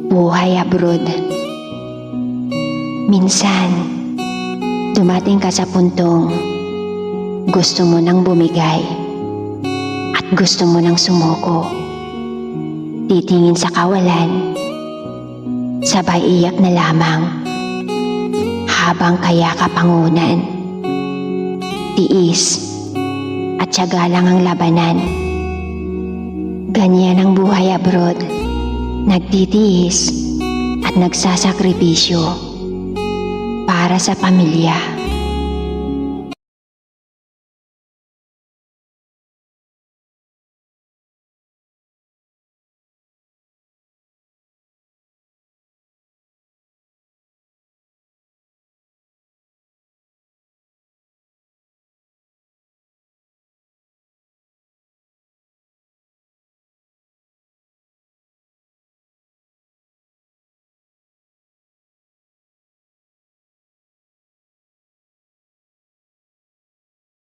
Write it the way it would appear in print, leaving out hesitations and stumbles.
Buhay abroad. Minsan, dumating ka sa puntong gusto mo nang bumigay at gusto mo nang sumuko. Titingin sa kawalan, sabay iyak na lamang habang kaya kapangunan. Tiis at tiyaga lang ang labanan. Ganyan ang buhay abroad. Nagtitiis at nagsasakripisyo para sa pamilya.